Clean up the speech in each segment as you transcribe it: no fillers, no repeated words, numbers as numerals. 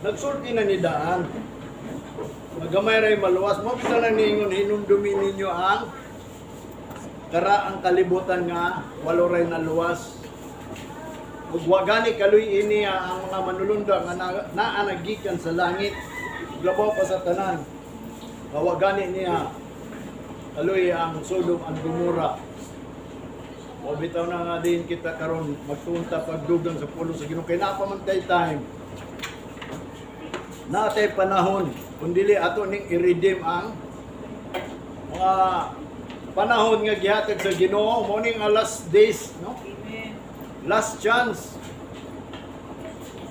nagsulti na ni daan. Magamay ray maluwas mo kita na ningon hinumdumi ninyo ang karaang kalibutan nga walo ray na luwas. Ug wagani kaluy ini ang mga manulunda nga naanagikan sa langit. Glabaw pa sa tanan. Wagani niya kaluy ang Sodom ang Gomora. O bitaw na nga din kita karon magtunta pagdugang sa pulo sa Ginoo kay napamantay time. Natay panahon kundili ato ning i-redeem ang mga panahon nga gihatag sa Ginoo mo ning last days, no? Last chance.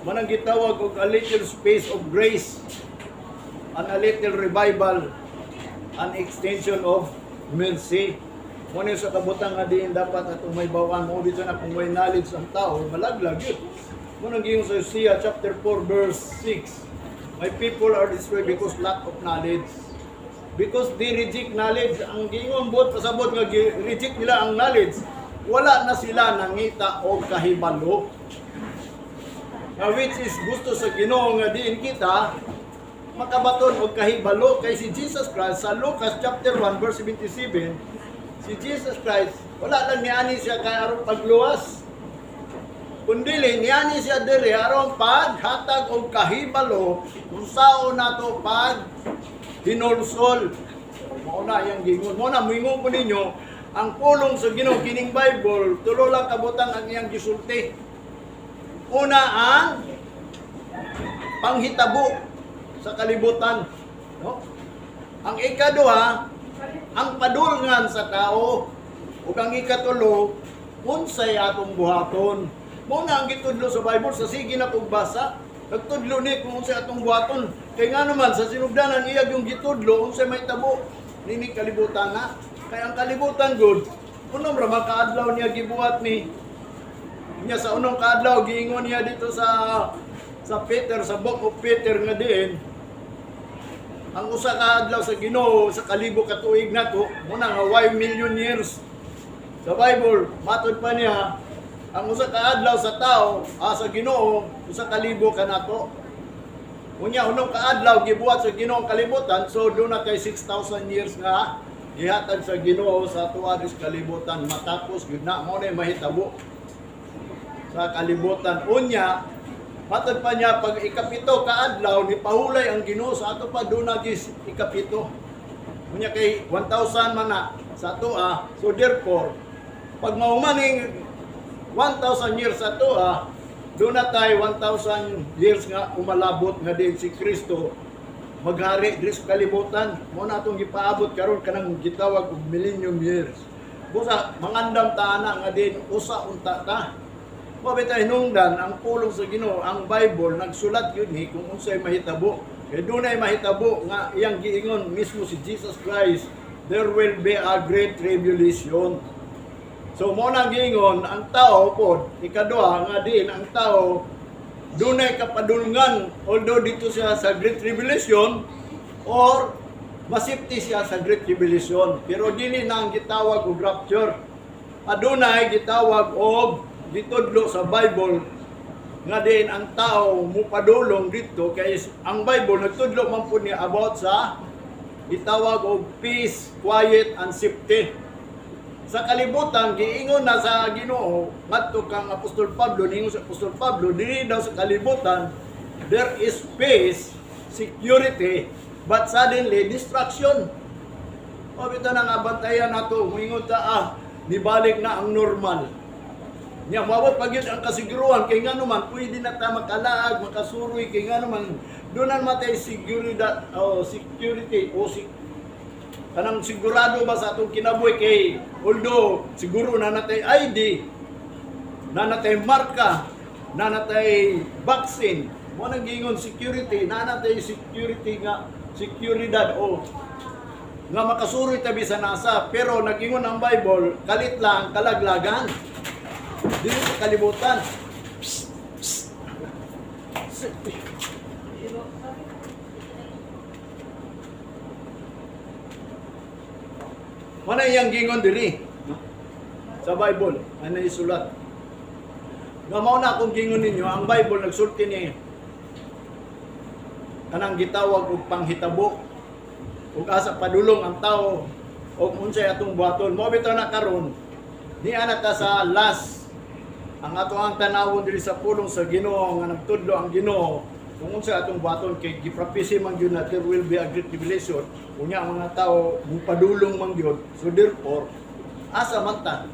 Manang gitawag og a little space of grace, and a little revival, an extension of mercy. Mo sa kabutang nga diin dapat atong may bawaan mo dito na kung may knowledge ang tao malaglag yun. Mo nang giyong sa Hosea chapter 4 verse 6. My people are destroyed because lack of knowledge. Because they reject knowledge. Ang gingon bot pasabot nga reject nila ang knowledge. Wala na sila nangita o kahibalo. Now, which is gusto sa Ginoo nga diin kita makabaton og kahibalo kay si Jesus Christ sa Lucas chapter 1 verse 77. Si Jesus Christ wala lang niani siya kay aron pagluwas. Kundili niani siya diri aron paghatag og kahibalo kung sao nato pag hinulsol. Mao na yang gingon. Mo na moingon ko ninyo ang pulong sa Ginoo kining Bible tulo lang kabutang ang iyang gisulti. Una ang panghitabo sa kalibutan, no? Ang ikaduha ang padulngan sa tao ug ang ikatulo unsay atong buhaton. Muna ang gitudlo sa Bible sa sige na pagbasa, nagtudlo ni kung unsay atong buhaton. Kay nga naman sa sinugdanan iya yung gitudlo unsay may tabo nini kalibutan nga. Kay ang kalibutan good, unong ra makaadlaw niya gibuhat ni niya sa unong kaadlaw giingon niya dito sa Peter, sa book of Peter nga diin. Ang usa ka adlaw sa Ginoo sa kalibo ka tuig nato, muna nga 1 million years. Sa Bible, matod pa niya ang usa ka adlaw sa tao sa Ginoo usa ka libo ka nato. Unya unong ka adlaw gibuhat sa Ginoo ang kalibutan, so do na kay 6,000 years nga gihatag sa Ginoo sa tuwa dis kalibutan matapos gyud na mo na mahitabo sa kalibutan. Unya matod pa niya pag ikapito ka adlaw ni pahulay ang Ginoo sa ato pa do na gis ikapito. Unya kay 1,000 man na sa tuwa, so therefore pag maumaning 1,000 years sa tuwa, do na tayo 1,000 years nga umalabot nga din si Kristo maghari diri sa kalibutan. Mo na atong gipaabot karon kanang gitawag og millennium years. Busa mangandam ta ana nga din usa unta ta. Mabitay hinungdan ang pulong sa Ginoo, ang Bible nagsulat yun ni kung unsay mahitabo. Kay dunay mahitabo nga iyang giingon mismo si Jesus Christ, there will be a great tribulation. So mo na giingon ang tao pod ikaduha nga din ang tao dunay kapadulngan although dito siya sa Great Tribulation or masipti siya sa Great Tribulation, pero dili na ang gitawag og rapture. Adunay gitawag og gitudlo sa Bible nga din ang tao mupadulong dito kay ang Bible nagtudlo man pud ni about sa gitawag og peace, quiet and safety. Sa kalibutan giingon na sa Ginoo ngadto kang Apostol Pablo, ningon sa Apostol Pablo dili daw sa kalibutan there is peace, security, but suddenly destruction. O bitaw nang abantayan nato moingon ta nibalik na ang normal. Nya mabot pagyud ang kasiguruhan kay ngano man pwede na ta makalaag, makasuroy kay ngano man dunan matay seguridad o security o kanang sigurado ba sa atong kinabuhi kay although siguro na natay ID, na natay marka, na natay vaccine, mo nang gingon security, na natay security nga seguridad o nga makasuroy tabi sa NASA, pero nagingon ang Bible kalit lang kalaglagan dili sa kalibutan. Mana yang gingon diri sa Bible ana isulat. Nga mao na akong gingon ninyo ang Bible nagsulti ni kanang gitawag og panghitabo ug asa padulong ang tao og unsay atong buhaton. Mao bitaw na karon niya na ta sa last ang ato ang tanawon diri sa pulong sa Ginoo nga nagtudlo ang Ginoo kung unsay atong buhaton kay giprapisi man gyud na there will be a great tribulation. Unya ang mga tao mupadulong man gyud. So therefore asa man ta?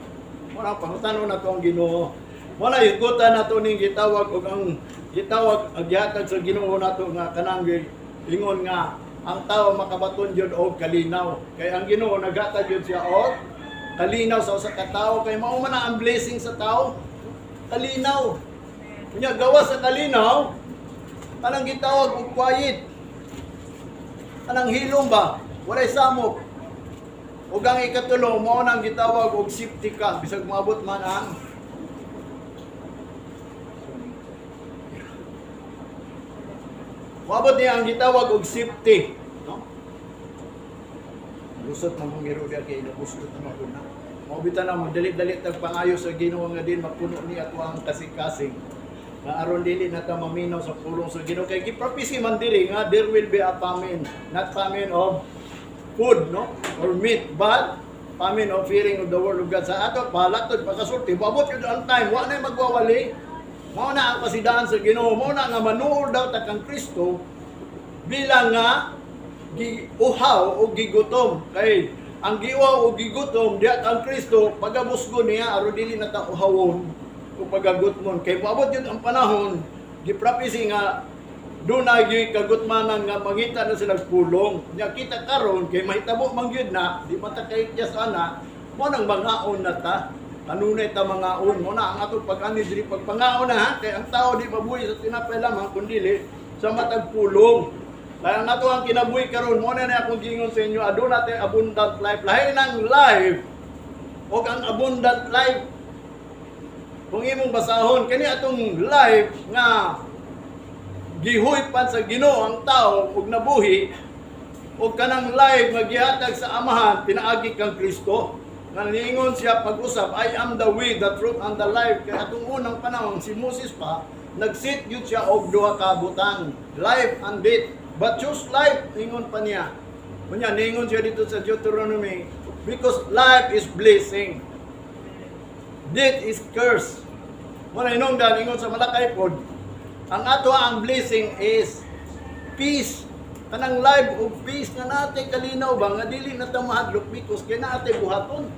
Wala pangutanon nato ang Ginoo. Wala igutan nato ning gitawag og ang gitawag ang gihatag sa Ginoo nato nga kanang ingon nga ang tao makabaton jud og kalinaw. Kay ang Ginoo naghatag jud siya og kalinaw sa usa ka tawo kay mao man ang blessing sa tao. Kalinaw. Unya gawa sa kalinaw anang gitawag og quiet. Anang hilom ba? Walay samok. Ug ang ikatulo mao nang gitawag og safety ka bisag moabot man ang moabot niya ang gitawag og safety, no? Lusot man mong iro diya kay nabustot na makuna. Maubitan na magdalit-dalit tag pangayo sa Ginoo nga din mapuno ni ato ang kasing-kasing. Nga aron dili na ta maminaw sa pulong sa Ginoo kay giprophecy man diri nga there will be a famine, not famine of food, no, or meat, but famine of hearing of the word of God. Sa ato palatod pagkasulti mabot yun ang time wa na magwawali. Mao na ang pasidaan sa Ginoo, mao na nga manuol daw ta kang Kristo bilang nga giuhaw o gigutom. Kay ang giuhaw o gigutom diha kang Kristo pagabusgo niya aron dili na ta uhawon o pagagutmon. Kay paabot yun ang panahon giprapisi nga doon na kagutmanan nga mangita na silang pulong. Nya kita karon kay mahitabo man gyud na di man ta kay ana mo nang mangaon na ta. Kanunay ta mangaon mo na ang atong pag-ani diri pagpangaon na ha kay ang tao di mabuhi sa tinapay lamang kundi sa matag pulong. Kaya ang ato ang kinabuhi karon mo na akong gingon sa inyo aduna tay abundant life. Lahi nang life o ang abundant life. Kung imong basahon kani atong life nga gihuy pan sa Ginoo ang tao ug nabuhi ug kanang life nga gihatag sa Amahan pinaagi kang Kristo. Naningon siya pag-usap, I am the way, the truth, and the life. Kaya atong unang panahon, si Moses pa, nag-sit yun siya og duha ka butang, life and death. But choose life, ningon pa niya. Kunya, ningon siya dito sa Deuteronomy, because life is blessing. Death is curse. Muna inungdan, ningon sa Malakay pod, ang ato ang blessing is peace. Kanang life of peace nga natin kalinaw ba nga dili na ta mahadlok because kay natin buhaton.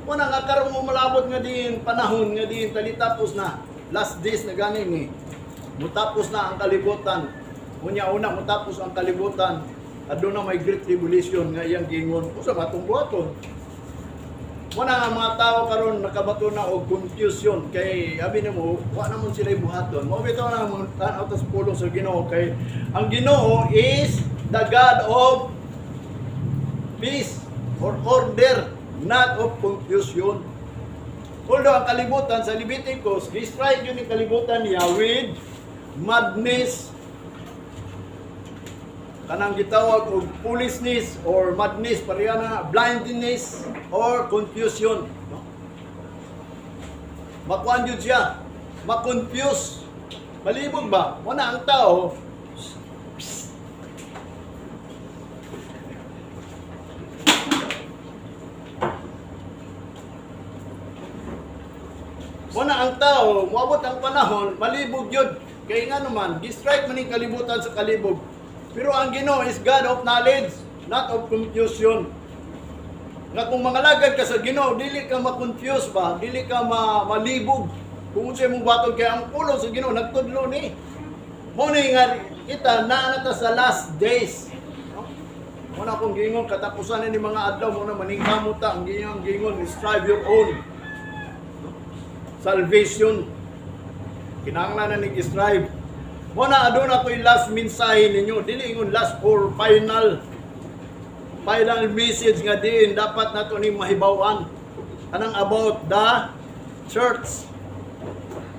Una nga karon mo malabot nga din panahon nga din talitapos na last days na ganin ni. Mutapos na ang kalibutan. Unya una mutapos ang kalibutan. Aduna may great tribulation nga iyang gingon. Usa matong buhaton. Una nga mga tao karon nakabato na og confusion kay abi nimo wa na man sila buhaton. Mao bitaw na mo tan-aw sa pulong sa Ginoo kay ang Ginoo is the God of peace or order, not of confusion. Although ang kalibutan sa Leviticus, describe yun yung kalibutan niya with madness, kanang gitawag og foolishness or madness, pareha na blindness or confusion, no? Makuan jud siya, ma-confuse. Malibog ba? Muna ang tao moabot ang panahon, malibog yun. Kaya nga naman, distrike man yung kalibutan sa kalibog. Pero ang Ginoo is God of knowledge, not of confusion. Nga kung mangalagad ka sa Ginoo, dili ka ma-confuse ba? Dili ka malibog. Kung sa'yo mong batong kaya ang pulong sa Ginoo, nagtudlo ni. Muna nga kita, naanata sa last days. No? Muna kung gingon, katapusan ni mga adlaw, muna maningkamot ta, ang gingon, strive your own. No? Salvation. Kinanglan na nag-strive. Muna aduna ko yung last mensahe ninyo, dili ingon last or final message nga din dapat nato ni mahibaw-an anang about the church.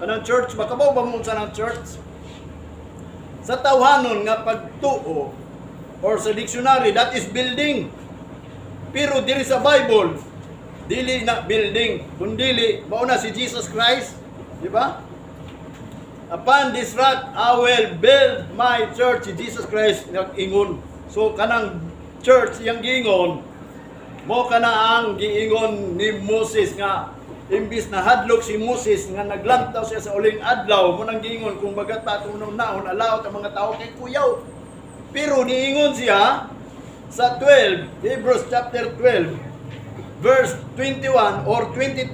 Anong church? Makabaw ba mo sa ng church? Sa tawhanon nga pagtuo or sa dictionary, that is building. Pero diri sa Bible, dili na building, kundi mauna si Jesus Christ, di ba? Upon this rock I will build my church. Si Jesus Christ nag-ingon. So kanang church yang giingon mo kana ang giingon ni Moses nga imbis na hadlok si Moses nga naglantaw siya sa uling adlaw mo nang giingon kung bagat pa atong naon alaw ta mga tao kay kuyaw. Pero niingon siya sa 12, Hebrews chapter 12, verse 21 or 22,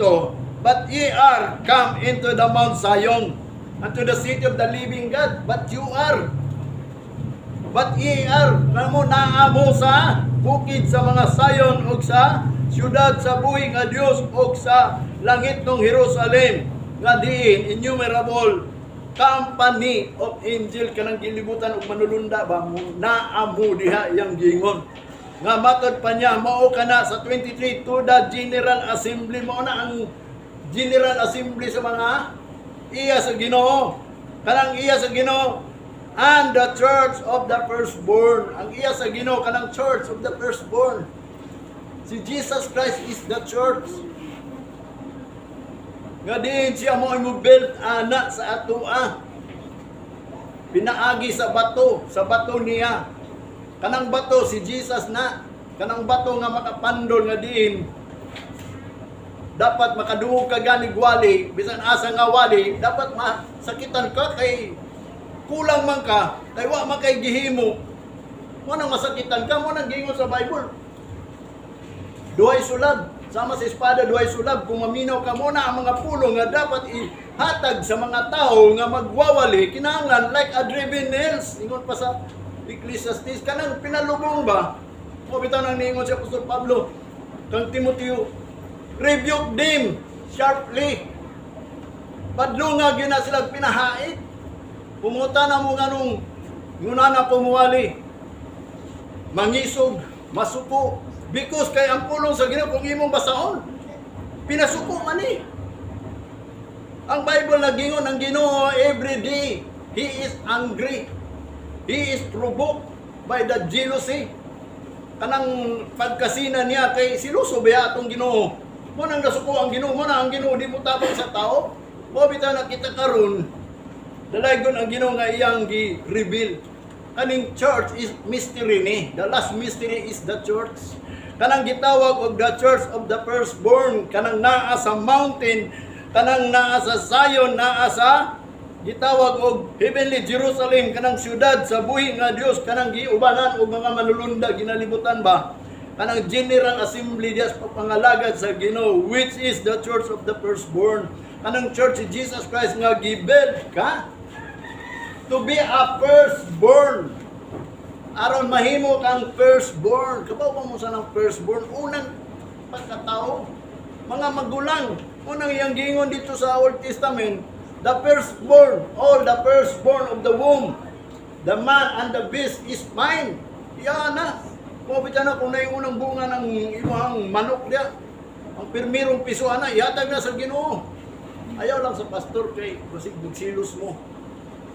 but ye are come into the Mount Zion, unto the city of the living God, but ye are, namo naamo sa bukid sa mga Zion, o sa siyudad sa buhi nga Dios, o sa langit ng Jerusalem, nga diin innumerable company of angel kanang gilibutan og manulunda ba mo naamo diha yang gingon nga matod pa niya mao kana sa 23 to the General Assembly mo na ang General Assembly sa mga iya sa Ginoo kanang iya sa Ginoo and the church of the firstborn ang iya sa Ginoo kanang church of the firstborn si Jesus Christ is the church nga din siya mo build anak sa atoa pinaagi sa bato niya kanang bato si Jesus na kanang bato nga makapandol nga diin dapat makadungog ka ganig wali bisan asa nga wali dapat masakitan ka kay kulang man ka kay wa man kay gihimo mo nang masakitan ka mo nang gingon sa Bible duhay sulab sama sa espada duhay sulab kung maminaw ka muna ang mga pulong nga dapat ihatag sa mga tao nga magwawali kinahanglan like a driven nails ingon pa sa Ecclesiastes kanang pinalubong ba mo bitaw nang niingon si Apostol Pablo kang Timoteo rebuke them sharply padlo nga gyud na sila pinahait pumunta na mo nganong ngunana pumuwali mangisog masuko because kay ang pulong sa Ginoo kung imong basaon pinasuko man ni ang Bible nagingon ang Ginoo every day he is angry he is provoked by the jealousy kanang pagkasina niya kay siluso ba atong Ginoo mo nang nasuko ang Ginoo mo na ang Ginoo di mo tabang sa tao mo bitaw nakita karon dalaygon ang Ginoo nga iyang gi-reveal kaning church is mystery ni the last mystery is the church kanang gitawag og the church of the firstborn kanang naa sa mountain kanang naa sa Zion naa sa gitawag og heavenly Jerusalem kanang syudad sa buhi nga Dios kanang giubanan og mga manulunda ginalibutan ba kanang General Assembly dias papangalagad sa Ginoo which is the church of the firstborn kanang church si Jesus Christ nga gibuild ka to be a firstborn aron mahimo kang firstborn. Kabaw mo sa ng firstborn, unang pagkatao, mga magulang. Unang iyang gingon dito sa Old Testament, the firstborn, all the firstborn of the womb, the man and the beast is mine. Yan na. Mabita na kung na yung unang bunga ng imong manok diya. Ang pirmirong piso na, ihatag na sa Ginoo. Ayaw lang sa pastor kay basig bugsilos mo.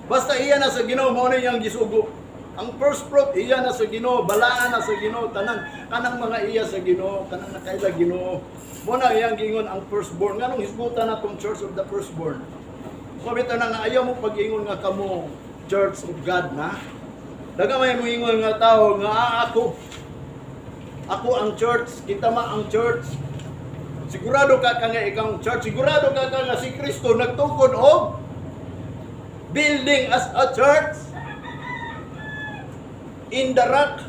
Basta iya na sa Ginoo, mao na iyang gisugo. Ang first fruit iya na sa Ginoo, balaan na sa Ginoo, kanang mga iya sa Ginoo, kanang nakaila Ginoo. Mo na iyang gingon ang firstborn. Nganong hisgutan natong church of the firstborn. So bitaw na nga ayaw mo pag-ingon nga kamo church of God na. Daga may mo ingon nga tao nga ako ang church, kita ma ang church. Sigurado ka nga ikaw church, sigurado ka nga si Kristo nagtukod og building as a church in the rock.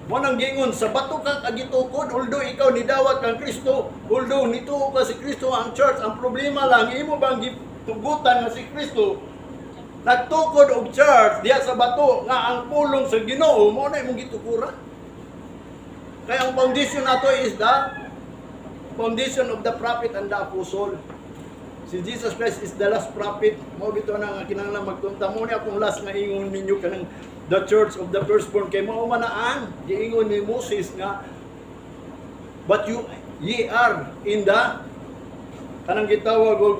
Mo nang gingon sa bato ka kagitukod although ikaw nidawat kang Kristo, although nituo ka si Kristo ang church, ang problema lang imo bang gitugutan nga si Kristo nagtukod og church diha sa bato nga ang pulong sa Ginoo mo na imong gitukuran. Kaya ang foundation nato is the foundation of the prophet and the apostle. Si Jesus Christ is the last prophet. Mo bitaw na nga kinahanglan magtunta mo ni akong last nga ingon ninyo kanang the church of the firstborn kay mao man ang giingon ni Moses nga but ye are in the kanang gitawag og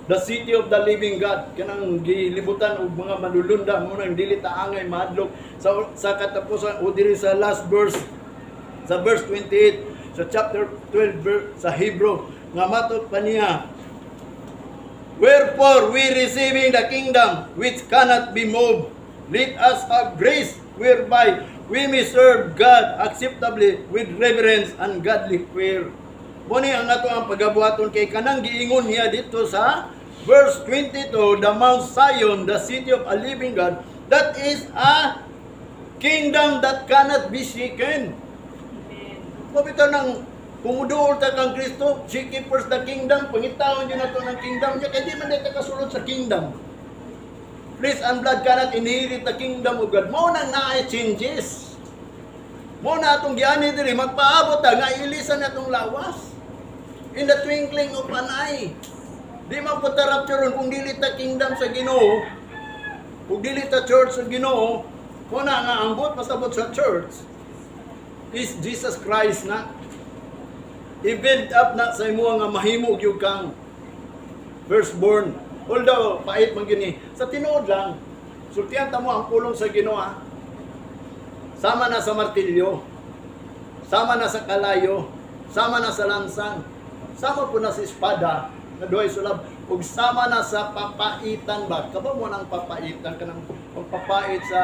the city of the living God kanang gilibutan og mga manulunda mo nang dili ta angay mahadlok sa katapusan o diri sa last verse sa verse 28 sa chapter 12 sa Hebrew nga matud pa niya Wherefore, we receiving the kingdom which cannot be moved, let us have grace whereby we may serve God acceptably with reverence and godly fear. Muni ang ato ang pagabuhaton kay kanang giingon niya dito sa verse 22, the Mount Zion, the city of a living God, that is a kingdom that cannot be shaken. Mabito ng kumuduol ta kang Kristo, seek ye first the kingdom, pangitawon nyo na to ng kingdom niya, kaya di man dito kasulod sa kingdom. Flesh and blood cannot inherit the kingdom of God. Mao nang naay changes. Mao na atong giani diri magpaabot ta nga ilisan natong lawas. In the twinkling of an eye. Di man po ta rapture kung dili ta kingdom sa Ginoo. Kung dili ta church sa Ginoo, mao na nga ambot pasabot sa church is Jesus Christ na. I-build up na sa imo nga mahimo gyud kang firstborn. Although pait man gini, sa tinuod lang, sultihan ta mo ang pulong sa Ginoo. Sama na sa martilyo, sama na sa kalayo, sama na sa lansang, sama po na sa espada, na duhay sulab, ug sama na sa papaitan ba? Kaba mo nang papaitan, kanang pagpapait sa,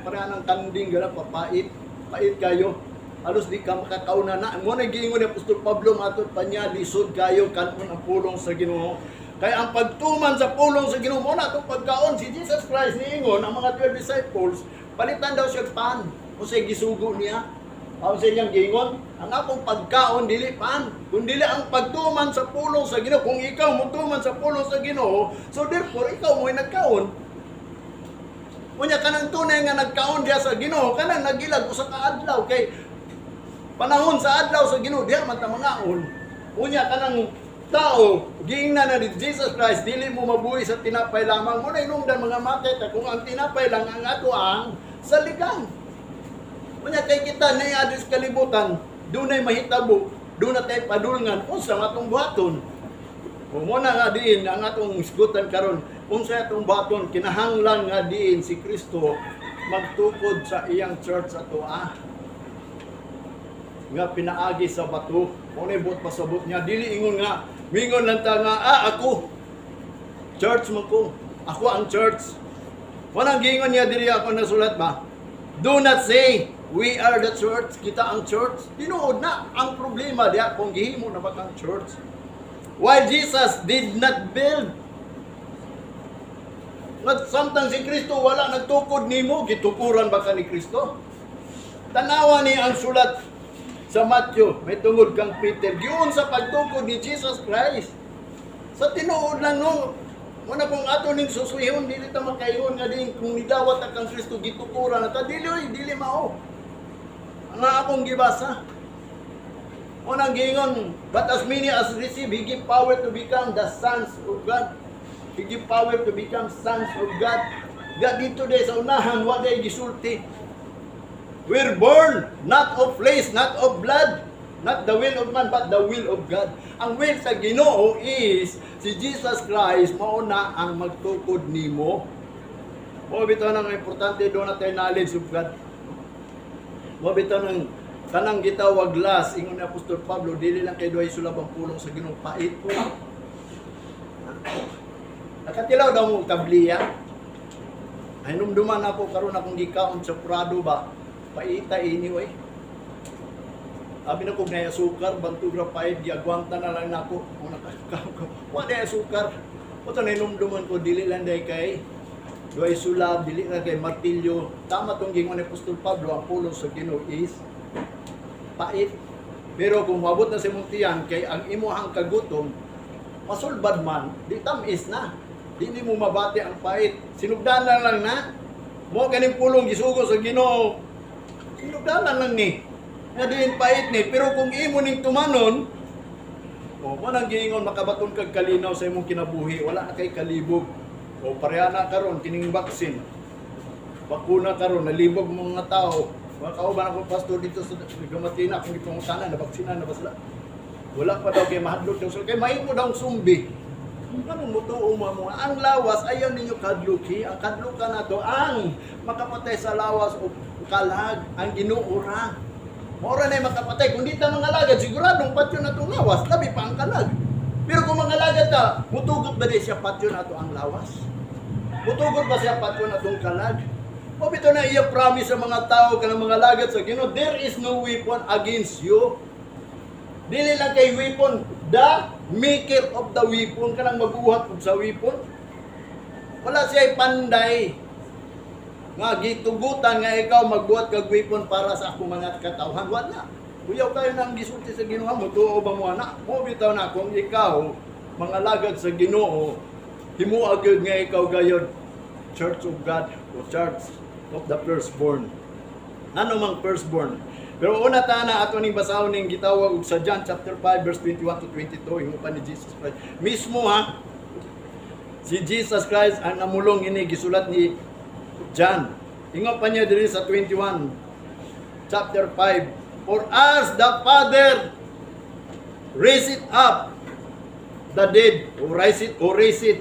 parang ng kanding, gano'n, papait, pait kayo. Halos di ka makakauna na. Mo na giingon ni Apostol Pablo, matod pa niya, lisod kayo, kanon ang pulong sa Ginoo. Kaya ang pagtuman sa pulong sa Ginoo, mo na itong pagkaon, si Jesus Christ niingon, ang mga 12 disciples, palitan daw siya pan, o siya gisugo niya. Ang sa inyang giingon, ang akong pagkaon, dili pan. Kung dili ang pagtuman sa pulong sa Ginoo, kung ikaw mutuman sa pulong sa Ginoo, so therefore, ikaw mo'y nagkaon. Kunya kanang tunay nga nagkaon diya sa Ginoo, kanang nagilag usa ka adlaw kay panahon sa adlaw sa Ginoo diha man ta mangaon. Kunya kanang tao giingnan na ni Jesus Christ, dili mo mabuhi sa tinapay lamang. Mo na inungdan mga makita kung ang tinapay lang ang ato ang saligang. Kunya kay kita na adis kalibutan, dunay mahitabo, doon na tayo padulngan unsa ang atong buhaton. Kung muna nga diin ang atong isgutan karon, unsa atong buhaton, kinahanglan nga diin si Kristo magtukod sa iyang church ato nga pinaagi sa bato. Kung ibot pasabot niya, dili ingon nga, mingon lang ta nga, ako, church mo ko, ako ang church. Walang gingon niya, dili ako nasulat ba? Do not say, we are the church, kita ang church. Tinuod na, ang problema diya, kung gihimo na ba kang church. While Jesus did not build, samtang si Kristo wala nagtukod nimo, gitukuran ba ka ni Kristo? Tanawa niya ang sulat sa Matthew, may tungod kang Peter, giun sa pagtukod ni Jesus Christ. Sa tinuod lang no, muna kung ato ning susuyhon, dili ta makayon nga din, kung nidawat kang Kristo, gitukuran na ta, dili mao. Ang akong gibasa, unang gingon, but as many as receive, He give power to become the sons of God. He give power to become sons of God. God dito day sa unahan, wa day gisulti. We're born not of flesh, not of blood, not the will of man, but the will of God. Ang will sa Ginoo is si Jesus Christ, mao na ang magtukod nimo. Mo bitaw nang importante do na tayo knowledge of God. Mo bitaw nang kanang gitawag las, ingon ni Apostol Pablo, dili lang kay duhay sulab ang pulong sa Ginoo, pait ko. Nakatilaw daw mo tabliya. Ay numduman ako karon akong gikaon sa Prado ba. Paita ini way. Abi na kog na sukar, bantugra paid giagwanta na lang nako. Mo nakakaw ko. Wa day sukar. Uto na numduman ko dili lang day kay duhay sulab, dili lang kay martilyo. Tama tong gingon ni Apostol Pablo, ang pulong sa Ginoo is pait. Pero kung mabot na si Muntian, kay ang imuhang kagutom, masulbad man, di tamis na. Di mo mabati ang pait. Sinugdanan lang na. Mo ganing pulong gisugo sa Ginoo. Sinugdanan lang ni. Nga din pait ni. Pero kung imo ning tumanon, mo nang giingon makabaton kag kalinaw sa imong kinabuhi, wala na kay kalibog. O pareha na karon kining vaccine. Bakuna karon nalibog mga tao. Makauban ako pastor dito sa Gamatina, kung ipangutana na baksina na ba sila? Wala pa daw kay mahadlok daw sila. Kay mahimo daw sumbi. Ganun mo to mo. Ang lawas ayaw ninyo kadluki. Ang kadlukan na to ang makapatay sa lawas o kalag, ang ginuura. Maura na yung makapatay. Kung di ta mga lagad, siguradong patyo na itong lawas, labi pa ang kalag. Pero kung mangalagad ta, mutugot ba di siya patyon ato ang lawas? Mutugot ba siya patyon atong kalag? O bito na iya promise sa mga tao kanang mga lagad sa Ginoo, there is no weapon against you. Dili lang kay weapon, the maker of the weapon kanang magbuhat og sa weapon. Wala siya panday nga gitugutan nga ikaw magbuhat kag weapon para sa akong mga katawhan. Wala. Kuyaw kayo nang gisulti sa Ginoo mo, tuo ba mo anak? Mo bitaw na kung ikaw mga lagad sa Ginoo, himuha gyud nga ikaw gayud Church of God o Church of the Firstborn. Ano mang firstborn? Pero una ta na ato ning basahon ning gitawag og sa John chapter 5 verse 21 to 22 himo pa ni Jesus Christ. Mismo ha, si Jesus Christ ang namulong ini gisulat ni John. Ingon pa niya diri sa 21 chapter 5. For as the Father raise it up the dead, or raise it.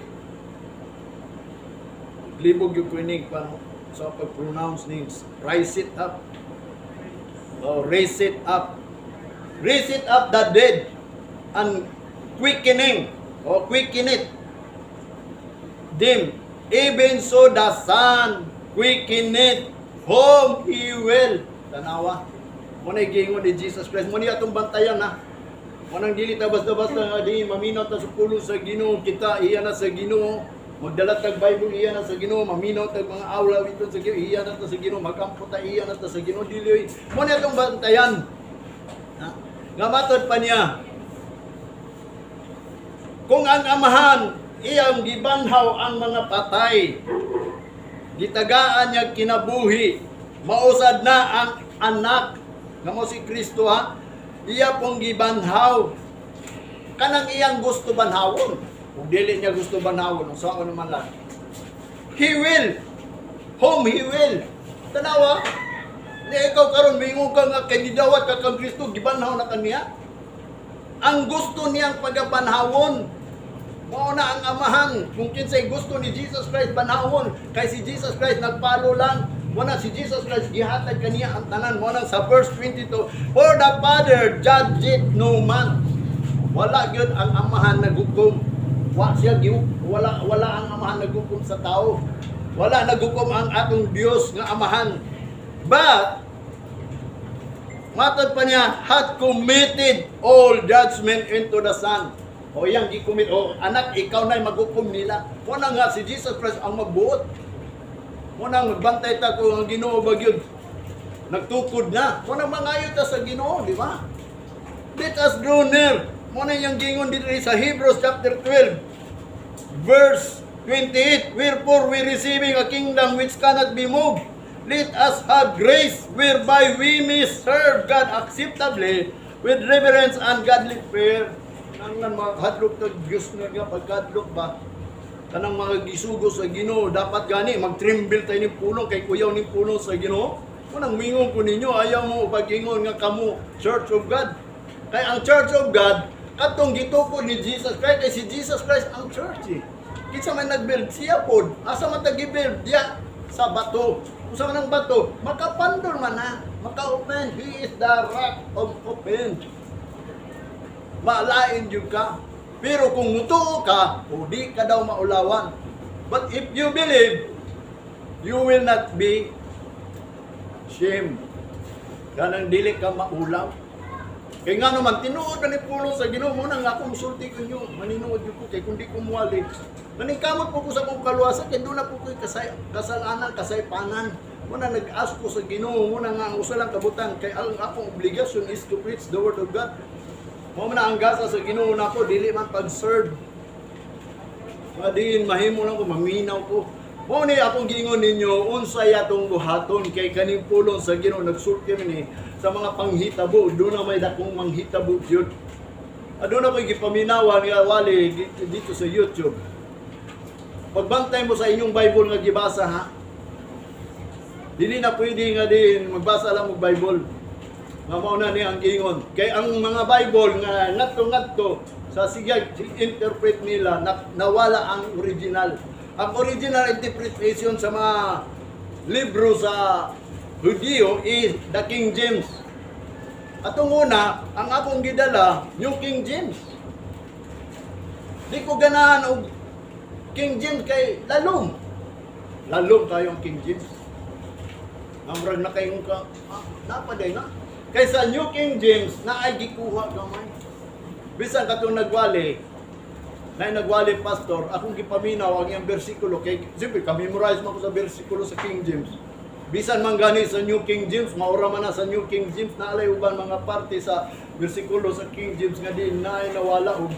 Libog yung kunig pa sa pag-pronounce names. Raise it up. Oh, raise it up. Raise it up the dead and quickening or quicken it. Them, even so the Son quicken it whom He will. Tanawa. Muna gingon ni Jesus Christ. Muna atong bantayan ha. Munang dili ta basta-basta nga di maminaw ta sa pulo sa Ginoo, kita iya na sa Ginoo. Magdala tag Bible iya na sa Ginoo, maminaw tag mga aula ito sa Ginoo, iya na ta sa Ginoo, magampo ta iya na ta sa Ginoo dili. Muna atong bantayan. Ha? Nga matod pa niya. Kung ang amahan iyang gibanhaw ang mga patay, gitagaan niya kinabuhi, mausad na ang anak nga mo si Kristo ha, iya pong gibanhaw kanang iyang gusto banhawon. Kung dili niya gusto banhawon, saan naman lang He will, whom He will. Tanawa ni ikaw karon mingon ka nga kay gidawat ka kang Kristo, gibanhaw na kaniya. Ang gusto niyang pagabanhawon mao na ang amahan. Kung kinsay gusto ni Jesus Christ banhawon, kay si Jesus Christ nagpalo lang. Muna si Jesus Christ gihatag kaniya ang tanan. Muna sa verse 22, for the Father judgeth no man. Wala gyud ang amahan naghukom. Wala ang amahan naghukom sa tao. Wala naghukom ang atong Dios nga amahan. But matod pa niya, hath committed all judgment into the Son. O yang gicommit, o anak, ikaw na'y maghukom nila. Muna nga si Jesus Christ ang magbuot. Muna magbantay ta kung ang Ginoo bagyod nagtukod na. Muna mangayo ta sa Ginoo, di ba? Let us draw near. Muna yung gingon dito sa Hebrews chapter 12 verse 28. Wherefore we receiving a kingdom which cannot be moved, let us have grace whereby we may serve God acceptably with reverence and godly fear. Nang mga hadlok ta Diyos nga pagkadlok ba? Kanang mga gisugo sa Ginoo dapat gani magtrimble tayo ni puno kay kuyaw ni puno sa Ginoo. Kunang mingon ko ninyo ayaw mo pag-ingon nga kamo Church of God. Kay ang Church of God katong gitukod ni Jesus Christ, kay si Jesus Christ ang church. Kinsa man nagbuild siya pod. Asa man tagi-build diya sa bato. Usa man ang bato, makapandol man na, maka-open. He is the rock of open. Malain jud ka. Pero kung mutuo ka, o di ka daw maulawan. But if you believe, you will not be shamed. Kanang dili ka maulaw. Kaya nga naman, tinuod na ni pulo sa Ginoo mo na nga akong sulti ko nyo. Maninuod yun ko kay kundi ko muwali. Manikamot po ko sa kong kaluwasan, kaya doon na po ko kasalanan, kasaypanan. Muna nag-ask ko sa Ginoo, muna nga ang usalang kabutan, kay ang akong obligation is to preach the word of God. Mo na ang gasa sa Ginoo nako dili man pag-serve. Madin mahimo lang ko maminaw ko. Mo ni akong gingon ninyo unsay atong buhaton kay kaning pulong sa Ginoo nagsulti ni sa mga panghitabo. Do na may dakong manghitabo jud. Ado na ko'y gipaminawan nga wali dito sa YouTube. Pagbantay mo sa inyong Bible nga gibasa ha. Dili na pwede nga din magbasa lang og Bible. Nga mao na ni ang gingon. Kay ang mga Bible nga ngadto-ngadto sa sigag interpret nila nawala ang original. Ang original interpretation sa mga libro sa Hudyo is the King James. Atong una, ang akong gidala, yung King James. Di ko ganahan og King James kay lalong. Lalong kayo ang King James. Amrag na kayong napaday na. Kaysa New King James na ay gikuha gamay. Bisan katong nagwali, na nagwali pastor, akong gipaminaw ang iyang bersikulo kay siyempre ka-memorize man ko sa bersikulo sa King James. Bisan man gani sa New King James, maura man na sa New King James na alay uban mga parte sa bersikulo sa King James nga din na ay nawala o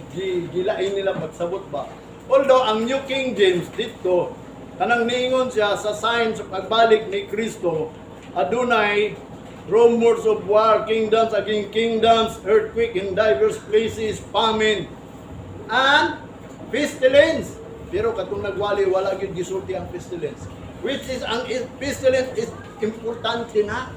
gilain nila pagsabot ba. Although ang New King James dito kanang niingon siya sa sign sa pagbalik ni Kristo, adunay rumors of war, kingdoms against kingdoms, earthquake in diverse places, famine, and pestilence. Pero katong nagwali, wala gyud gisulti ang pestilence. Which is, ang pestilence is importante na.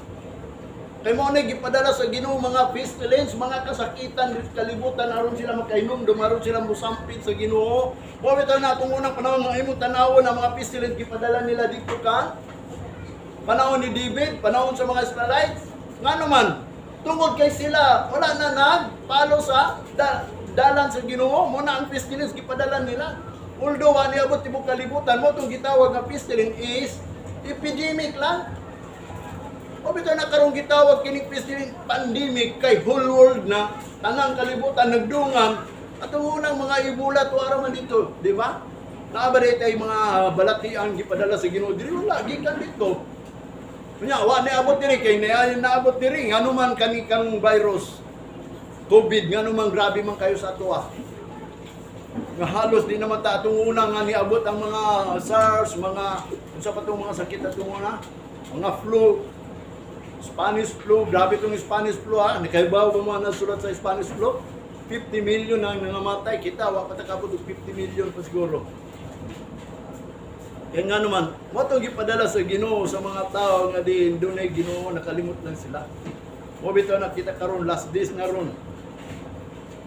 Kay mo na gipadala sa Ginoo mga pestilence, mga kasakitan, kalibutan, aron sila makainom, dumaron sila musampit sa Ginoo. Bawit na itong unang panahon, mga imong tanawon na mga pestilence, gipadala nila dito ka. Panahon ni David, panahon sa mga Israelites. Nga naman, tungod kay sila, wala na nagpalo sa dalan sa Ginoo, muna ang pestilence gipadala nila. Although ani abot tibok kalibutan mo tong gitawag nga pestilence is epidemic lang. O bitaw na karong gitawag kini pestilence pandemic kay whole world na tanang kalibutan nagdungan atong unang mga ibola tuara man dito, di ba? Naabari tay mga balatian gipadala sa Ginoo diri wala gikan dito. Kunya wa ni abot diri kay naabot diri ngano man kanikang virus COVID ngano man grabe man kayo sa atoa. Nga halos di naman ta atong unang nga niabot ang mga SARS, mga unsa pa tong mga sakit atong una, mga flu, Spanish flu, grabe tong Spanish flu ha. Nakaibaw ba mo na sulat sa Spanish flu? 50 million ang nangamatay, kita wa pa ta kabot 50 million pa siguro. Kaya nga naman, mo itong gipadala sa Ginoo sa mga tao nga di dunay Ginoo, nakalimot lang sila. Mo bitaw na kita karon last days na ron.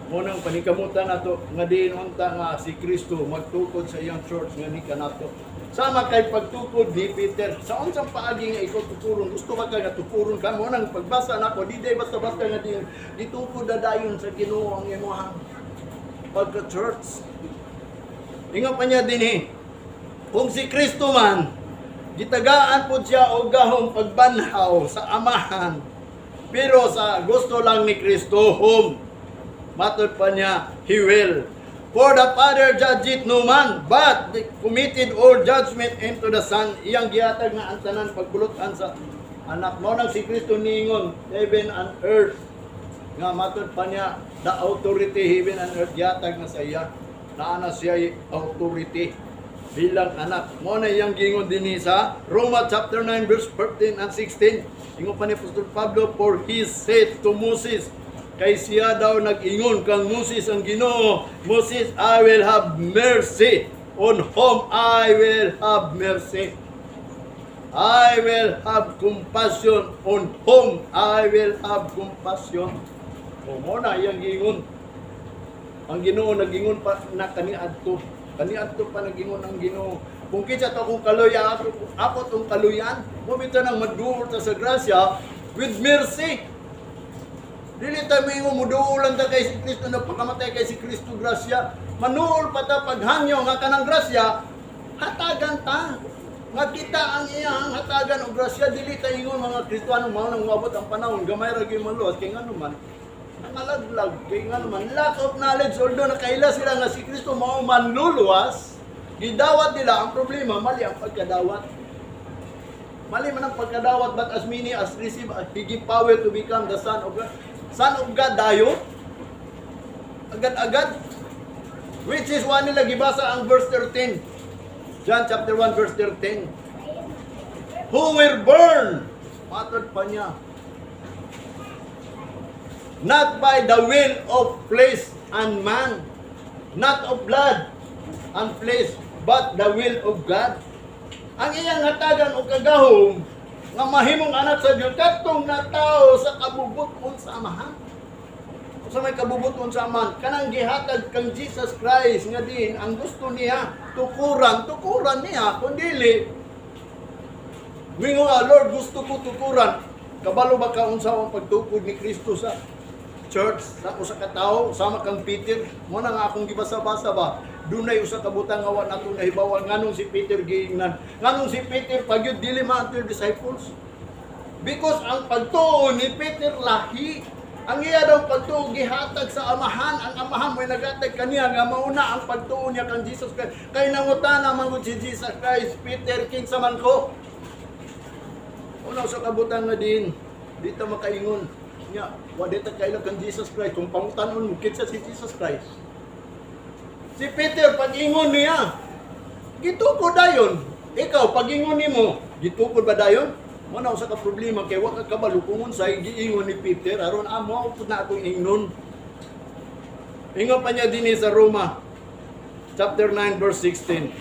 Mo nang panikamutan nato nga di unta nga si Kristo magtukod sa iyang church nga ni kanato. Sama kay pagtukod ni Peter. Sa unsang paagi nga ikaw tukuron, gusto ba ka nga tukuron ka mo nang pagbasa nako di day basta-basta nga di ditukod dayon sa Ginoo ang imong pagka-church. Ingon pa niya dinhi. Kung si Kristo man, gitagaan po siya o gahong pagbanhaw sa amahan. Pero sa gusto lang ni Kristo, matod pa niya, He will. For the Father judgeth no man, but committed all judgment into the Son. Iyang gihatag na ang tanan pagbulutan sa anak mo nang si Kristo ningon, heaven and earth. Nga matod pa niya, the authority, heaven and earth, gihatag na sa iya. Naana siya authority bilang anak. Mo na iyang gingon dinhi sa Roma chapter 9 verse 14 and 16. Ingon pa ni Apostol Pablo, for he said to Moses, kay siya daw nag-ingon kang Moses ang Ginoo, Moses, I will have mercy on whom I will have mercy. I will have compassion on whom I will have compassion. O mo na iyang gingon. Ang Ginoo nag-ingon pa na kaniadto. Kaniadto pa nag-ingon ang Ginoo. Kung kitsa to kung kaluya ako tong kaluyan, mo bitaw nang maduol ta sa grasya with mercy. Dili ta mo muduolan ta kay si Kristo nagpakamatay kay si Kristo grasya. Manuol pa ta paghangyo nga kanang grasya, hatagan ta. Nga kita ang iyang hatagan og grasya, dili ta ingon mga Kristiyano mao nang moabot ang panahon gamay ra gyud maluwas kay ngano man. Nangalaglag kay ngano man lack of knowledge, although nakaila sila nga si Kristo mao manluluwas, gidawat nila ang problema mali ang pagkadawat. Mali man ang pagkadawat, but as many as receive he give power to become the son of God. Son of God dayo agad-agad, which is one nila gibasa ang verse 13, John chapter 1 verse 13, who will burn, matod pa niya, not by the will of flesh and man, not of blood and flesh, but the will of God. Ang iyang hatagan o kagahom nga mahimong anak sa Dios katong na tao sa kabubuton sa amahan. Sa may kabubuton sa amahan, kanang gihatag kang Jesus Christ nga din ang gusto niya tukuran niya kundili mingo Lord gusto ko tukuran. Kabalo ba ka unsa ang pagtukod ni Kristo sa church sa usa ka tawo sama kang Peter mo na nga akong gibasa-basa ba dunay usa ka butang nga wa nato nahibawan nganong si Peter giingnan nganong si Peter pagyud dili man ang disciples because ang pagtuo ni Peter lahi ang iya daw pagtuo gihatag sa amahan ang amahan mo'y nagatag kaniya nga mauna ang pagtuo niya kang Jesus Christ kay nangutana man gud si Jesus Christ Peter kinsa man ko una sa kabutang nga din dito makaingon nya wa dito kaila kang Jesus Christ kung pangutanon mo kinsa si Jesus Christ si Peter pag-ingon niya gitukod dayon ikaw pag-ingon nimo gitukod ba dayon mo na usa ka problema kay wa ka kabalo kung unsay giingon ni Peter aron amo pud na atong ingnon ingon pa niya dinhi sa Roma chapter 9 verse 16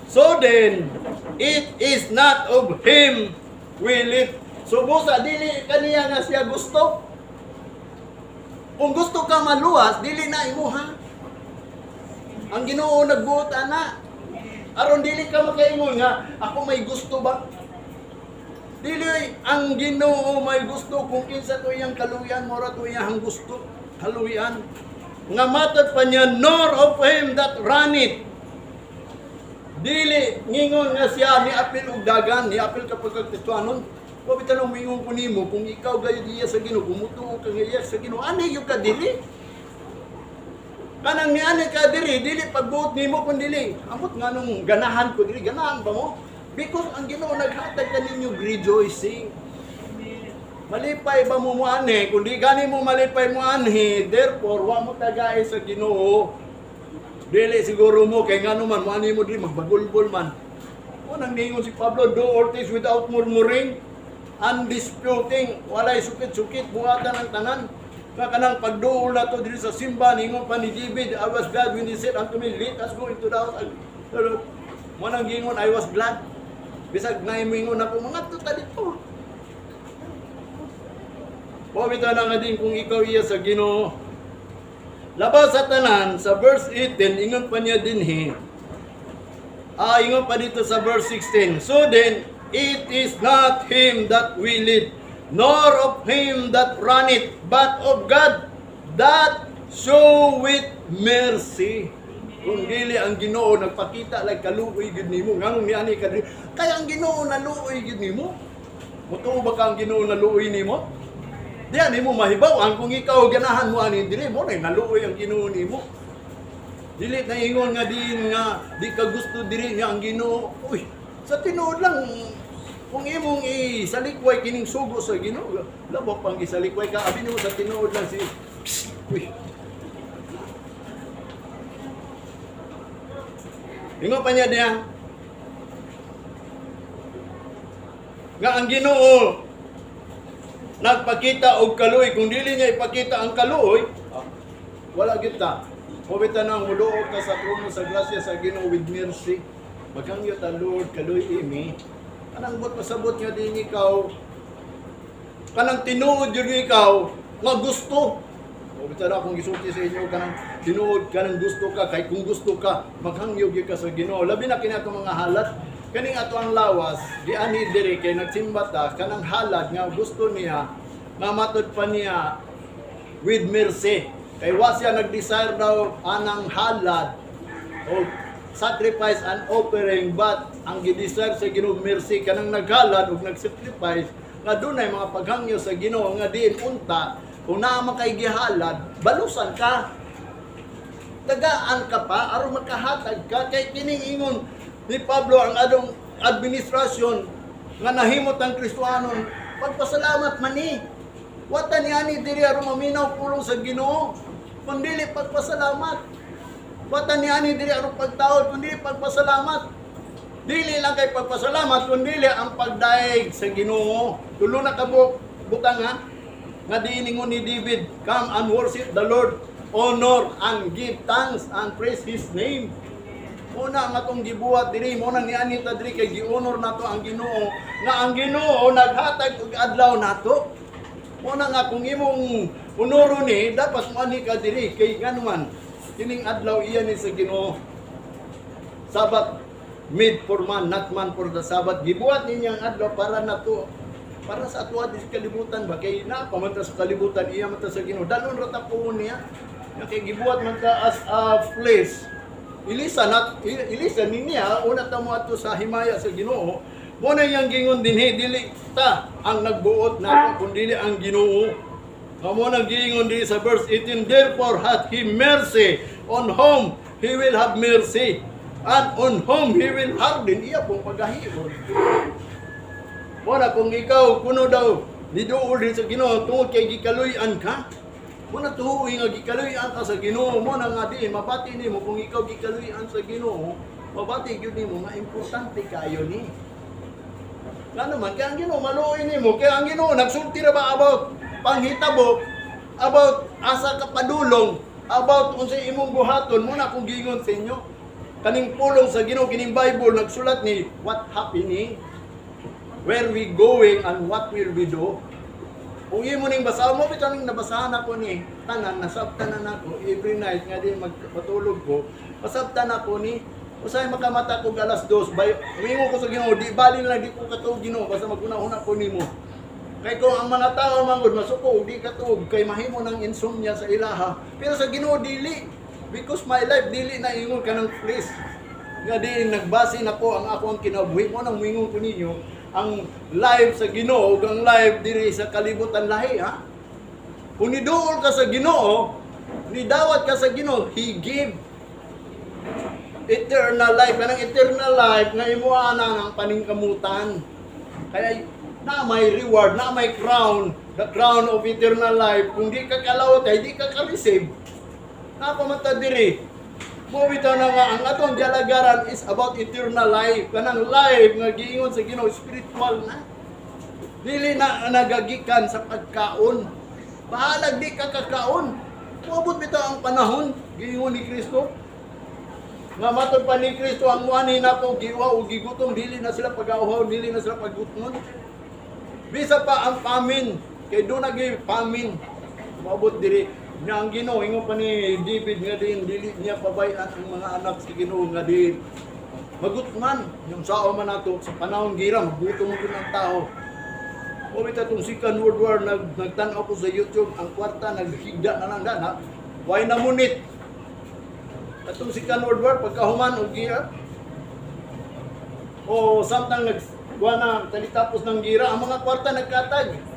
so then it is not of him will it so busa dili kaniya nga siya gusto kung gusto ka maluwas dili na imuha ang Ginoo nagbuot ana aron dili ka makaingon nga ako may gusto ba dili ang Ginoo may gusto kung kinsa to iyang kaluyan mora to iyang gusto kaluyan nga matod pa niya nor of him that runneth dili ngingon nga siya ni apil og dagan ni apil kapag kagtituanon wa bitanong mingon ko nimo kung ikaw gayud iya sa Ginoo kumutuo ka nga iya sa Ginoo ani yung ka dili kanang ni ani ka dili pagbuot nimo kun dili amot nganong ganahan ko dili ganahan ba mo because ang Ginoo naghatag kaninyo rejoicing. Malipay ba mo muanhi? Kung di gani mo malipay mo anhi, therefore, wa mo tagay sa Ginoo. Dili siguro mo, kay nga naman, muanhi mo din, magbagulbol man. O nang ningon si Pablo, do all things without murmuring, undisputing, walay sukit-sukit, buhatan ang tanan. Kanang pagduol na to dito sa simba, ningon pa ni David, I was glad when he said unto me, let us go into the house. Mo nang gingon, I was glad. Bisag na imingon ako, mga tuta dito. Pabita na nga din kung ikaw iya sa Ginoo. Labas sa tanan, sa verse 18, ingon pa niya din ingon pa dito sa verse 16. So then, it is not him that willeth, nor of him that runneth, but of God that showeth mercy. Kung dili ang Ginoo nagpakita like kaluoy gid nimo nganong ni ani ka kaya ang Ginoo naluoy gid nimo mutuo ba ka ang Ginoo naluoy nimo diyan nimo mahibaw kung ikaw ganahan mo ani dili mo na naluoy ang Ginoo nimo dili na ingon nga din nga di ka gusto diri nga ang Ginoo uy sa tinuod lang kung imong isalikway kining sugo sa Ginoo labo pang isalikway ka abi nimo sa tinuod lang si uy ingon pa niya diya nga ang Ginoo nagpakita og kaluoy kung dili niya ipakita ang kaluoy wala kita mobita nang muluot ka sa trono sa grasya sa Ginoo with mercy maghangyot ang Lord kaluoy imi anang bot pasabot nga din ikaw kanang tinuod jud ikaw nga gusto mobita na akong gisulti sa inyo kanang tinuod kanang gusto ka kay kung gusto ka maghangyog ka sa Ginoo labi na kini ato mga halat kaning ato ang lawas di ani diri kay nagsimba ta kanang halad nga gusto niya nga matod pa niya with mercy kay wa siya nag-desire daw anang halad o sacrifice and offering but ang gi-desire sa Ginoo mercy kanang naghalad ug nag-sacrifice nga dunay mga paghangyo sa Ginoo nga diin unta kung naa man kay gihalad balusan ka tagaan ka pa aron makahatag ka kay kining ingon ni Pablo ang adong administrasyon nga nahimot ang Kristiyanon pagpasalamat man ni wata ni ani diri aron maminaw pulong sa Ginoo kundi pagpasalamat wata ni ani diri aron pagtaod kundi pagpasalamat dili lang kay pagpasalamat kundi ang pagdaig sa Ginoo tulo na ka butang nga diiningon ni David come and worship the Lord honor and give thanks and praise His name una nga atong gibuhat diri mo nang niani ta diri kay gi-honor nato ang Ginoo nga ang Ginoo naghatag og adlaw nato una nga kung imong honoro ni dapat mo ani ka diri kay nganuman kining adlaw iya ni sa Ginoo Sabat made for man not man for the Sabbath gibuhat ninyang adlaw para nato para sa atuwa di sa kalibutan ba kay na pamanta sa kalibutan iya mata sa Ginoo danon ra ta po niya kay gibuhat man ka as a flesh ilisa niya una ta mo ato sa himaya sa Ginoo mo na yang gingon dinhi dili ta ang nagbuot nato kun dili ang Ginoo mo nang gingon di sa verse 18 therefore hath he mercy on whom he will have mercy and on whom he will harden iya pong pagahimon. Muna kung ikaw kuno daw niduol din sa Ginoo tungod kay gikaluy-an ka. Muna tuhuy nga gikaluy-an ka sa Ginoo mo na nga di mabati nimo kung ikaw gikaluy-an sa Ginoo, mabati gyud nimo nga importante kayo ni. Nga naman kay ang Ginoo maluoy nimo kay ang Ginoo nagsulti ra ba about panghitabo about asa ka padulong about unsay imong buhaton muna kung gingon sa inyo kaning pulong sa Ginoo kining Bible nagsulat ni what happening where we going and what will we do. Kung imo ning basahan mo bitaw ning nabasahan ako ni tanan nasabtan na nako every night nga din magpatulog ko masabtan ako ni usay makamata ko alas 2 bay mingo ko sa Ginoo di bali na di ko katuog Ginoo basta maguna-una ko nimo. Kay kung ang mga tao mangod masuko di katuog kay mahimo ng insomnia sa ilaha pero sa Ginoo dili because my life dili na ingon kanang flesh. Nga di nagbase na ko ang ako ang kinabuhi mo nang mingon ko ninyo ang live sa Ginoo ug ang live diri sa kalibutan lahi ha. Kung niduol ka sa Ginoo, nidawat ka sa Ginoo, He give eternal life. Kanang eternal life nga imo ana ang paningkamutan. Kaya na may reward, na may crown, the crown of eternal life. Kung di ka kalawat, ay di ka ka-receive. Napamata diri. Mo bitaw na nga ang atong jalagaran is about eternal life. Kanang life nga giingon sa Ginoo spiritual na. Dili na nagagikan sa pagkaon. Bahalag di ka kakaon. Moabot bitaw ang panahon giingon ni Kristo. Nga matod pa ni Kristo ang wani na po giwa o gigutom dili na sila pag-auhaw, dili na sila paggutom. Bisa pa ang famine kay do na gi famine. Moabot diri nga ang Ginoo ingon pa ni David nga din dili niya pabayan ang mga anak sa Ginoo nga din magutman yung sao man nato sa panahon gira magutom gyud ang tao. O bitaw tong Second World War nagtan-aw ko sa YouTube ang kwarta naghigda na lang dana why na munit atong Second World War pagkahuman og gira o samtang nagwana talitapos ng gira ang mga kwarta nagkatag.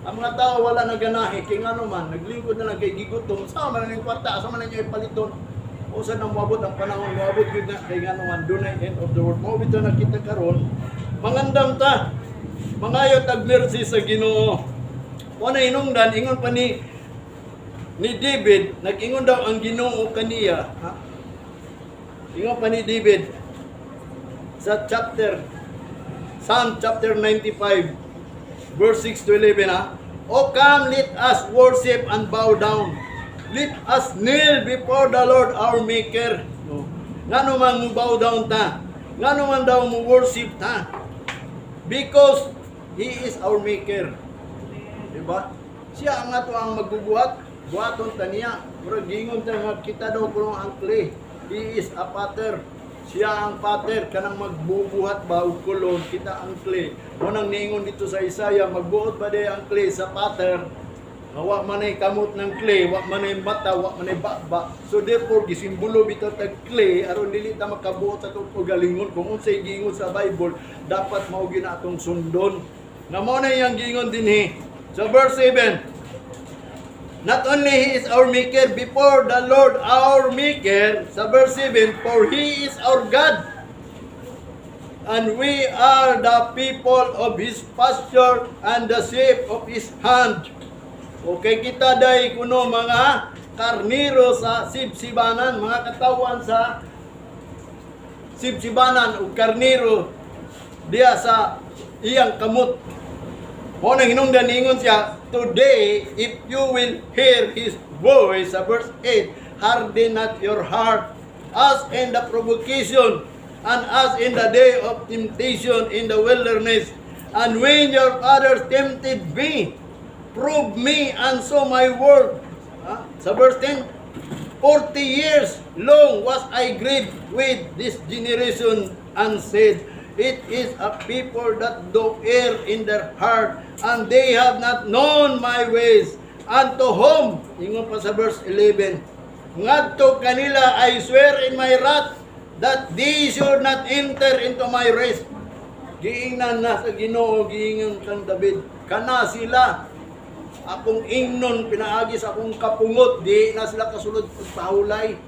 Ang mga tao wala naganahi kay ngano man naglingkod na lang kay gigutom sa man ning kwarta asa man niya ipaliton o sa nang moabot ang panahon moabot gyud na kay ngano man dunay end of the world mo bitaw nakita karon mangandam ta mangayo tag mercy sa Ginoo. Una inungdan ingon pa ni David nag-ingon daw ang Ginoo kaniya ha? Ingon pa ni David sa Psalm chapter 95 verse 6 to 11 ha. O come, let us worship and bow down. Let us kneel before the Lord our Maker. No. Ngano man mo bow down ta? Ngano man daw mo worship ta? Because He is our Maker. Diba? Siya ang ato ang magbubuhat. Buhaton ta niya. Murag gingon ta nga kita daw kuno ang clay. He is a potter. Siya ang pater kanang magbubuhat ba og kulon kita ang clay. Mo nang ningon dito sa Isaiah magbuot ba day ang clay sa pater. Wa man ay kamot ng clay, wa man ay mata, wa man ay baba. So therefore gisimbolo bitaw tag clay aron dili ta makabuot sa tuod galingon kung unsay gingon sa Bible dapat mao gina atong sundon. Nga mo na yang gingon dinhi. Sa verse 7 not only He is our Maker before the Lord our Maker, sa verse 7, for He is our God, and we are the people of His pasture and the sheep of His hand. Okay, kita day kuno mga karniro sa sibsibanan, mga katawan sa sibsibanan o karniro diya sa iyang kamot. Mo nang hinungdan ingon siya, today if you will hear His voice, sa verse 8, harden not your heart as in the provocation and as in the day of temptation in the wilderness. And when your fathers tempted me, prove me and so my word. Sa verse 10, 40 years long was I grieved with this generation and said, It is a people that do err in their heart, and they have not known my ways. And to whom, ingon pa sa verse 11, ngadto kanila I swear in my wrath, that they should not enter into my rest. Giingnan na sa Ginoo, giingon kang David, kana sila, akong ingnon, pinaagi sa akong kapungot, di na sila kasulod pagpahulay.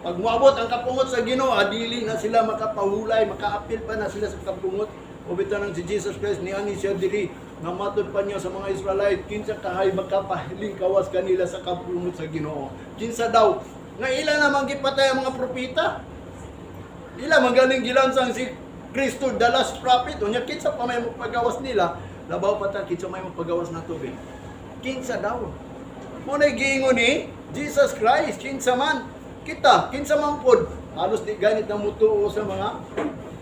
Pag moabot ang kapungot sa Ginoo, dili na sila makapahulay, makaapil pa na sila sa kapungot. O bitaw nang si Jesus Christ ni ani siya diri, nga matod pa niya sa mga Israelite, kinsa kahay makapahiling kawas kanila sa kapungot sa Ginoo. Kinsa daw, nga ila namang gipatay ang mga propeta. Ila magaling gilansang si Kristo, the last prophet. Unya kinsa pa may magpagawas nila, labaw pa ta kinsa may magpagawas na tubig. Kinsa daw. Mo na giingon ni Jesus Christ, kinsa man. Kita, kinsa man pod, halos di ganit na mutuo sa mga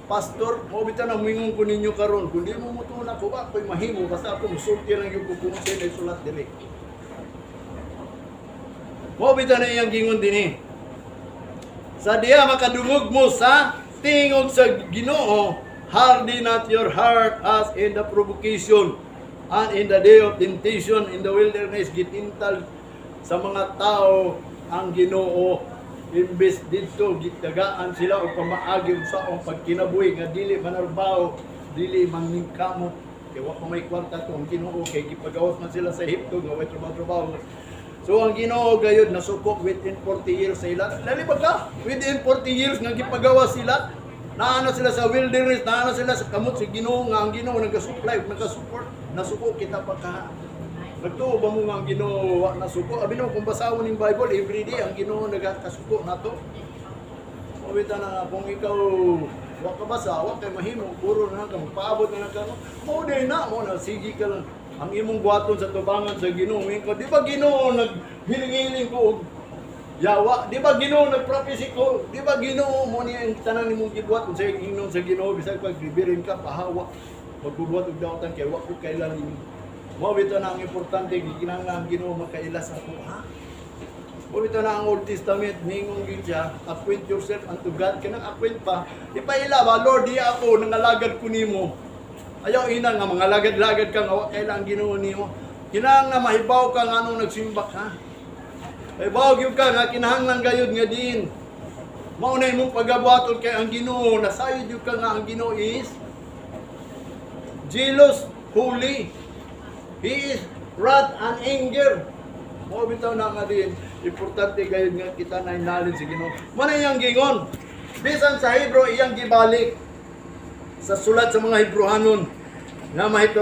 pastor. Mo bitaw na mingon ko ninyo karon, kun di mo mutuo na ko ako'y mahimo basta ako musulti lang yung kupungon sa inyo sulat diri. Mo bitaw na iyang gingon dinhi. Sa diha makadungog mo sa tingog sa Ginoo, harden not your heart as in the provocation and in the day of temptation in the wilderness, gitintal sa mga tao ang Ginoo. Imbes dito gitagaan sila o pamaagi sa ang pagkinabuhi nga dili manarbaho, dili mangingkamo. Kaya wa pa may kwarta to ang Ginoo, kay gipagawas man sila sa Ehipto nga way trabaho. So ang Ginoo gayud nasupok within 40 years sa ila. Lalibag ka, within 40 years nga gipagawas sila, naano sila sa wilderness, naano sila sa kamot si Ginoo, nga ang Ginoo nagasupply, nagasupport, nasuko kita pa ka. Nagtuo ba mo nga ang Ginoo wa nasuko? Abi no kung basahon ning Bible every day ang Ginoo nagakasuko nato. O bita na kung ikaw wa ka basa, wa kay mahimo, puro na kang paabot na ka. Mo day na mo na sige ka lang. Ang imong buhaton sa tubangan sa Ginoo, di ba Ginoo naghiling-hiling ko og yawa? Di ba Ginoo nagprophecy ko? Di ba Ginoo mo niya ang tanan nimong gibuhat kung sa ingnon sa Ginoo bisag pag bibirin ka pahawa. Pagbubuhat og daotan kay wa ko kailan nimo. Mo bito na ang importante gikinahanglan Ginoo makailas ako, ha? Mo bito na ang Old Testament ningong gid siya, acquaint yourself unto God, kanang acquaint pa. Ipaila ba, Lord, di ako nangalagad ko nimo. Ayaw ina nga mga lagad-lagad ka nga wa kailang Ginoo nimo. Kinahanglan nga mahibaw ka nga anong nagsimbak, ha? Mahibaw gyud ka nga kinahanglan gayud nga din. Mao na imong pagabuhaton kay ang Ginoo, nasayod gyud ka nga ang Ginoo is jealous, holy. He is wrath and anger. Mo bitaw na nga din, importante gayud nga kita na knowledge si Ginoo. Mo na iyang gingon. Bisan sa Hebro iyang gibalik sa sulat sa mga Hebrohanon nga mahito